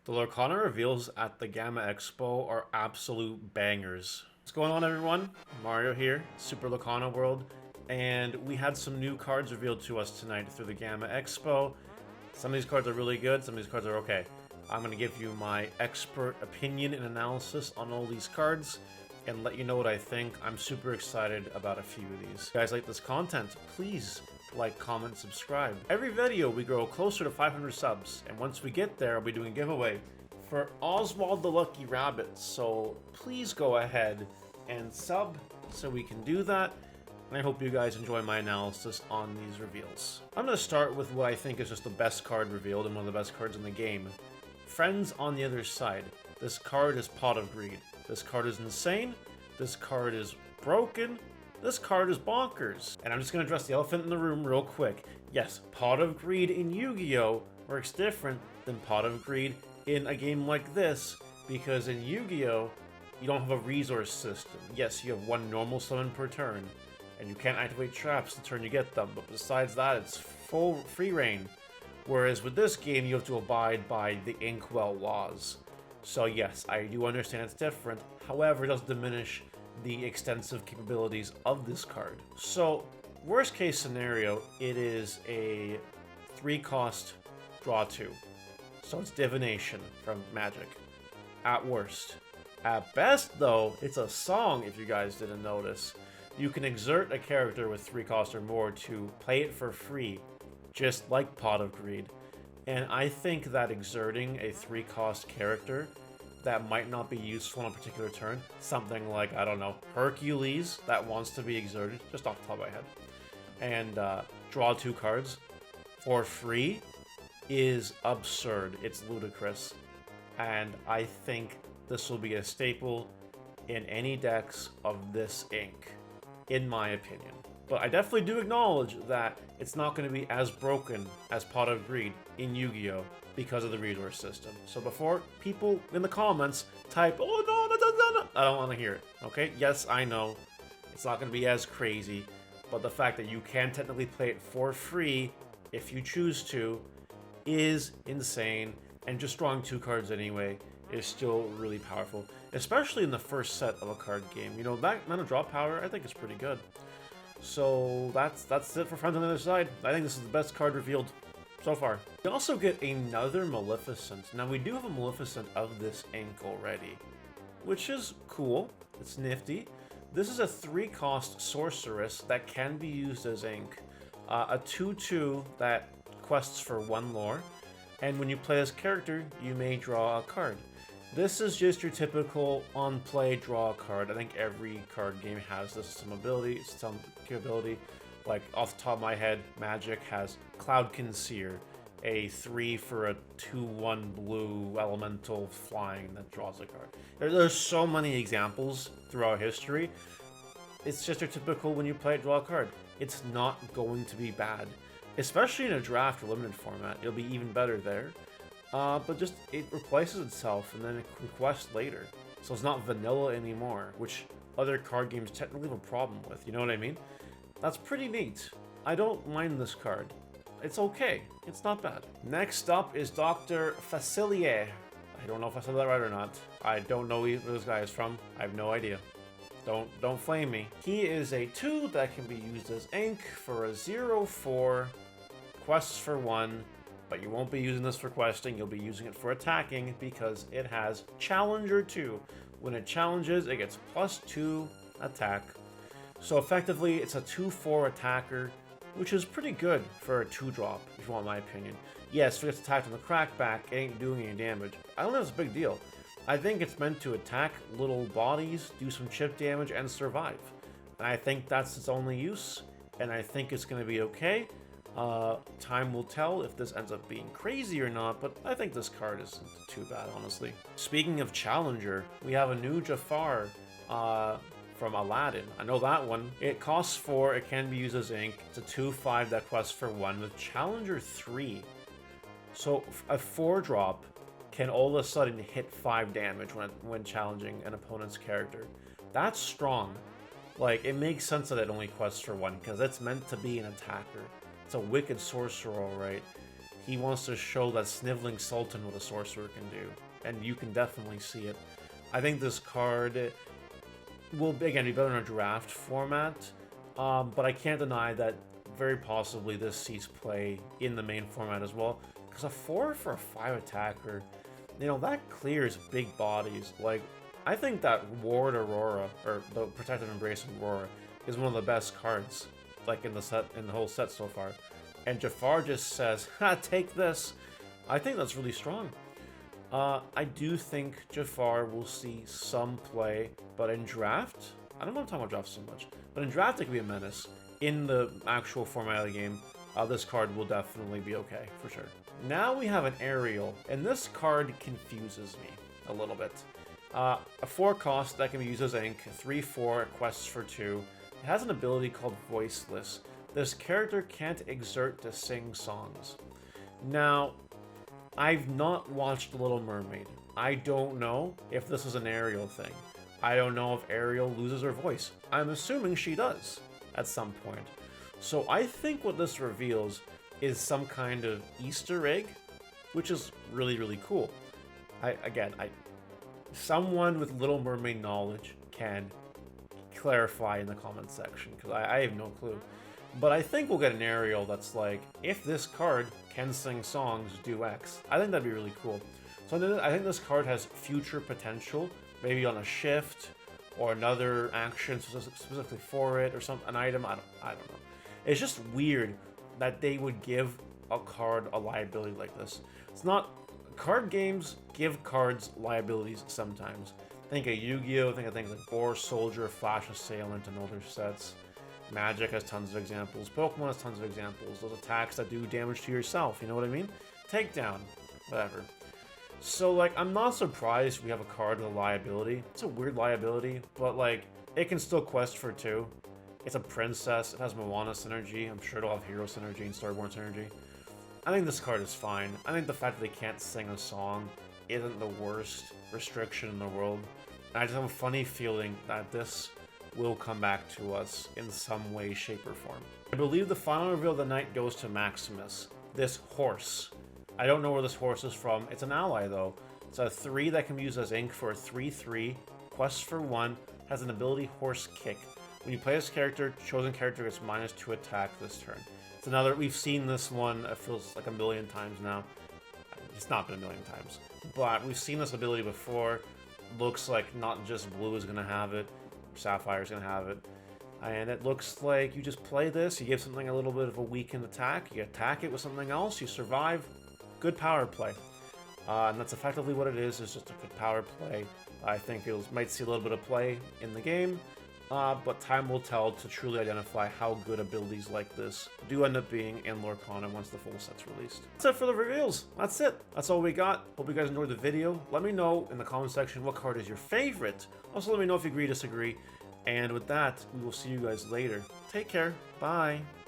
The Lorcana reveals at the GAMA EXPO are absolute bangers. What's going on, everyone? Mario here, Super Lorcana World, and we had some new cards revealed to us tonight through the GAMA EXPO. Some of these cards are really good, some of these cards are okay. I'm going to give you my expert opinion and analysis on all these cards and let you know what I think. I'm super excited about a few of these. If you guys like this content, please like, comment, subscribe. Every video we grow closer to 500 subs, and once we get there, I'll be doing a giveaway for Oswald the Lucky Rabbit. So please go ahead and sub so we can do that. And I hope you guys enjoy my analysis on these reveals. I'm going to start with what I think is just the best card revealed and one of the best cards in the game. Friends on the Other Side. This card is Pot of Greed. This card is insane. This card is broken. This card is bonkers. And I'm just going to address the elephant in the room real quick. Yes, Pot of Greed in Yu-Gi-Oh! Works different than Pot of Greed in a game like this, because in Yu-Gi-Oh! You don't have a resource system. Yes, you have one normal summon per turn, and you can't activate traps the turn you get them, but besides that, it's full free reign. Whereas with this game, you have to abide by the Inkwell laws. So yes, I do understand it's different, however, it doesn't diminish the extensive capabilities of this card. So, worst case scenario, it is a 3-cost draw 2. So it's divination from Magic. At worst. At best, though, it's a song, if you guys didn't notice. You can exert a character with 3 costs or more to play it for free, just like Pot of Greed. And I think that exerting a 3-cost character that might not be useful on a particular turn, something like, I don't know, Hercules, that wants to be exerted, just off the top of my head, and draw 2 cards for free is absurd. It's ludicrous. And I think this will be a staple in any decks of this ink, in my opinion. But I definitely do acknowledge that it's not going to be as broken as Pot of Greed in Yu-Gi-Oh! Because of the resource system. So before people in the comments type, oh no, I don't want to hear it, okay? Yes, I know, it's not going to be as crazy, but the fact that you can technically play it for free, if you choose to, is insane, and just drawing 2 cards anyway is still really powerful, especially in the first set of a card game. You know, that amount of draw power, I think is pretty good. So that's it for Friends on the Other Side. I think this is the best card revealed so far. We also get another Maleficent. Now we do have a Maleficent of this ink already, which is cool. It's nifty. This is a 3-cost sorceress that can be used as ink. A 2/2 that quests for 1 lore, and when you play this character, you may draw a card. This is just your typical on-play draw a card. I think every card game has this some ability, some capability. Like, off the top of my head, Magic has Cloudkin Seer, a 3 for a 2/1 blue elemental flying that draws a card. There's so many examples throughout history. It's just your typical when you play it, draw a card. It's not going to be bad. Especially in a draft or limited format, it'll be even better there. But just, it replaces itself and then it can quest later. So it's not vanilla anymore, which other card games technically have a problem with, you know what I mean? That's pretty neat. I don't mind this card. It's okay. It's not bad. Next up is Dr. Facilier. I don't know if I said that right or not. I don't know where this guy is from. I have no idea. Don't flame me. He is a 2 that can be used as ink for a 0/4, quests for 1, but you won't be using this for questing, you'll be using it for attacking because it has Challenger 2. When it challenges, it gets +2 attack. So effectively, it's a 2/4 attacker, which is pretty good for a 2-drop, if you want my opinion. Yes, if it gets attacked on the crackback, it ain't doing any damage. I don't think it's a big deal. I think it's meant to attack little bodies, do some chip damage, and survive. And I think that's its only use, and I think it's going to be okay. Time will tell if this ends up being crazy or not, but I think this card isn't too bad, honestly. Speaking of Challenger, we have a new Jafar from Aladdin. I know that one. It costs 4, it can be used as ink. It's a 2/5 that quests for 1 with Challenger 3. So a 4-drop can all of a sudden hit 5 damage when challenging an opponent's character. That's strong. Like, it makes sense that it only quests for 1, because it's meant to be an attacker. It's a wicked sorcerer, alright. he wants to show that Sniveling Sultan what a sorcerer can do, and you can definitely see it. I think this card will, again, be better in a draft format, but I can't deny that very possibly this sees play in the main format as well, because a 4 for a 5 attacker, you know, that clears big bodies. Like, I think that Ward Aurora, or the Protective Embrace Aurora, is one of the best cards, like, in the set, in the whole set so far. And Jafar just says, ha, take this. I think that's really strong. I do think Jafar will see some play, but in draft, I don't know if I'm talking about draft so much, but in draft it could be a menace. In the actual format of the game, this card will definitely be okay, for sure. Now we have an Aerial, and this card confuses me a little bit. A 4 cost that can be used as ink, 3/4, quests for 2. It has an ability called Voiceless. This character can't exert to sing songs. Now, I've not watched The Little Mermaid. I don't know if this is an Ariel thing. I don't know if Ariel loses her voice. I'm assuming she does at some point. So I think what this reveals is some kind of Easter egg, which is really, really cool. Someone with Little Mermaid knowledge can clarify in the comments section, because I have no clue. But I think we'll get an Ariel that's like, if this card can sing songs, do X. I think that'd be really cool. So I think this card has future potential, maybe on a shift or another action specifically for it, or an item. I don't know. It's just weird that they would give a card a liability like this. It's not. Card games give cards liabilities sometimes. Think of Yu-Gi-Oh! Think of things like Boar Soldier, Flash Assailant, and other sets. Magic has tons of examples. Pokemon has tons of examples. Those attacks that do damage to yourself, you know what I mean? Takedown, whatever. So, like, I'm not surprised we have a card with a liability. It's a weird liability, but, like, it can still quest for 2. It's a princess. It has Moana synergy. I'm sure it'll have Hero synergy and Storyborn synergy. I think this card is fine. I think the fact that they can't sing a song isn't the worst restriction in the world. And I just have a funny feeling that this will come back to us in some way, shape, or form. I believe the final reveal of the night goes to Maximus, this horse. I don't know where this horse is from. It's an ally, though. It's a 3 that can be used as ink for a 3/3, quest for 1, has an ability Horse Kick. When you play this character, chosen character gets -2 attack this turn. It's another, we've seen this one, it feels like a million times now. It's not been a million times, but we've seen this ability before. Looks like not just blue is going to have it, Sapphire's going to have it. And it looks like you just play this, you give something a little bit of a weakened attack, you attack it with something else, you survive. Good power play. And that's effectively what it is just a good power play. I think it might see a little bit of play in the game, but time will tell to truly identify how good abilities like this do end up being in Lorcana once the full set's released. That's it for the reveals. That's it. That's all we got. Hope you guys enjoyed the video. Let me know in the comment section what card is your favorite. Also, let me know if you agree or disagree. And with that, we will see you guys later. Take care. Bye.